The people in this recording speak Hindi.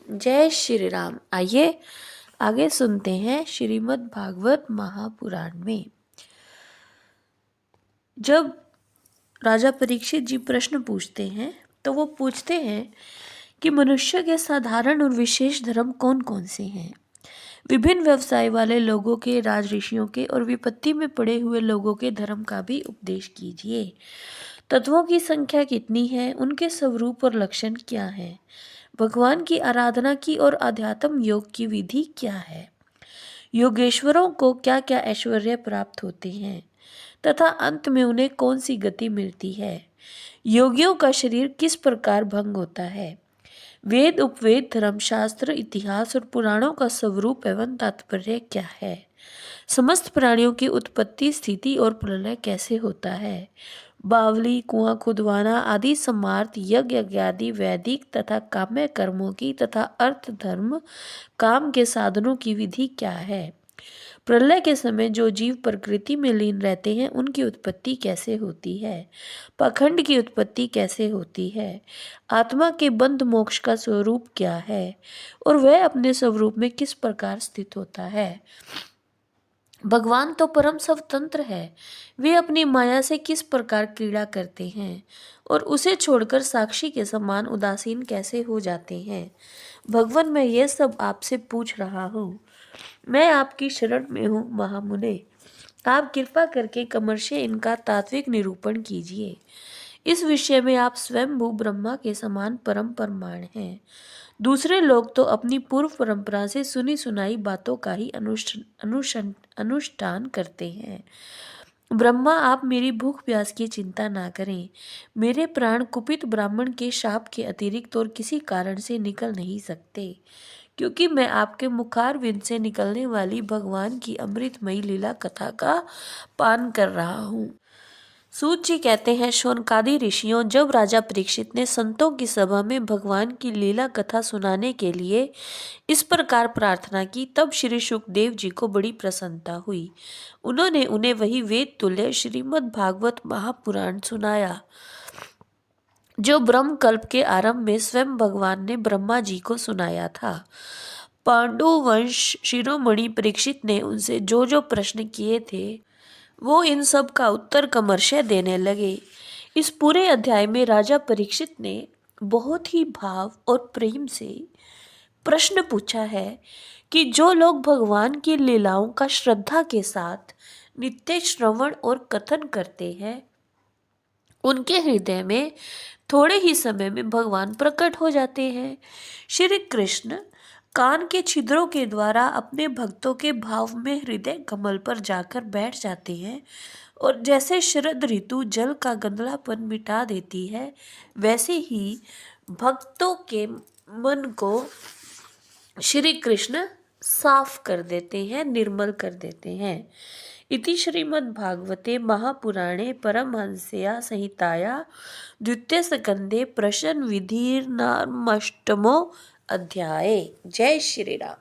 जय श्री राम। आइए आगे सुनते हैं श्रीमद् भागवत महापुराण में। जब राजा परीक्षित जी प्रश्न पूछते हैं तो वो पूछते हैं कि मनुष्य के साधारण और विशेष धर्म कौन कौन से हैं। विभिन्न व्यवसाय वाले लोगों के, राज ऋषियों के और विपत्ति में पड़े हुए लोगों के धर्म का भी उपदेश कीजिए। तत्वों की संख्या कितनी है, उनके स्वरूप और लक्षण क्या है, भगवान की आराधना की और आध्यात्म योग की विधि क्या है, योगेश्वरों को क्या क्या ऐश्वर्य प्राप्त होते हैं तथा अंत में उन्हें कौन सी गति मिलती है, योगियों का शरीर किस प्रकार भंग होता है, वेद उपवेद धर्मशास्त्र इतिहास और पुराणों का स्वरूप एवं तात्पर्य क्या है, समस्त प्राणियों की उत्पत्ति स्थिति और प्रलय कैसे होता है, बावली कुआं खुदवाना आदि समार्थ यज्ञ आदि वैदिक तथा काम्य कर्मों की तथा अर्थ धर्म काम के साधनों की विधि क्या है, प्रलय के समय जो जीव प्रकृति में लीन रहते हैं उनकी उत्पत्ति कैसे होती है, पाखंड की उत्पत्ति कैसे होती है, आत्मा के बंध मोक्ष का स्वरूप क्या है और वह अपने स्वरूप में किस प्रकार स्थित होता है। भगवान तो परम स्वतंत्र है, वे अपनी माया से किस प्रकार क्रीड़ा करते हैं और उसे छोड़कर साक्षी के समान उदासीन कैसे हो जाते हैं। भगवान, मैं ये सब आपसे पूछ रहा हूँ। मैं आपकी शरण में हूँ महामुने। आप कृपा करके कमर्षे इनका तात्विक निरूपण कीजिए। इस विषय में आप स्वयंभू ब्रह्मा के समान परम प्रमाण हैं। दूसरे लोग तो अपनी पूर्व परंपरा से सुनी सुनाई बातों का ही अनुष्ठान करते हैं। ब्रह्मा, आप मेरी भूख प्यास की चिंता ना करें। मेरे प्राण कुपित ब्राह्मण के शाप के अतिरिक्त और किसी कारण से निकल नहीं सकते, क्योंकि मैं आपके मुखारविंद से निकलने वाली भगवान की अमृतमयी लीला कथा का पान कर रहा हूँ। सूत जी कहते हैं, शौनकादि ऋषियों, जब राजा परीक्षित ने संतों की सभा में भगवान की लीला कथा सुनाने के लिए इस प्रकार प्रार्थना की, तब श्री शुकदेव जी को बड़ी प्रसन्नता हुई। उन्होंने उन्हें वही वेद तुल्य श्रीमद् भागवत महापुराण सुनाया जो ब्रह्म कल्प के आरंभ में स्वयं भगवान ने ब्रह्मा जी को सुनाया था। पांडु वंश शिरोमणि परीक्षित ने उनसे जो जो प्रश्न किए थे वो इन सब का उत्तर कमर्षय देने लगे। इस पूरे अध्याय में राजा परीक्षित ने बहुत ही भाव और प्रेम से प्रश्न पूछा है कि जो लोग भगवान की लीलाओं का श्रद्धा के साथ नित्य श्रवण और कथन करते हैं उनके हृदय में थोड़े ही समय में भगवान प्रकट हो जाते हैं। श्री कृष्ण कान के छिद्रों के द्वारा अपने भक्तों के भाव में हृदय कमल पर जाकर बैठ जाते हैं और जैसे शरद ऋतु जल का गंदलापन मिटा देती है, वैसे ही भक्तों के मन को श्री कृष्ण साफ कर देते हैं, निर्मल कर देते हैं। इति श्रीमद्भागवते महापुराणे परमहंस्या संहिताया द्वितीय स्कंदे प्रश्न विधिर्नामष्टमो अध्याय। जय श्री राम।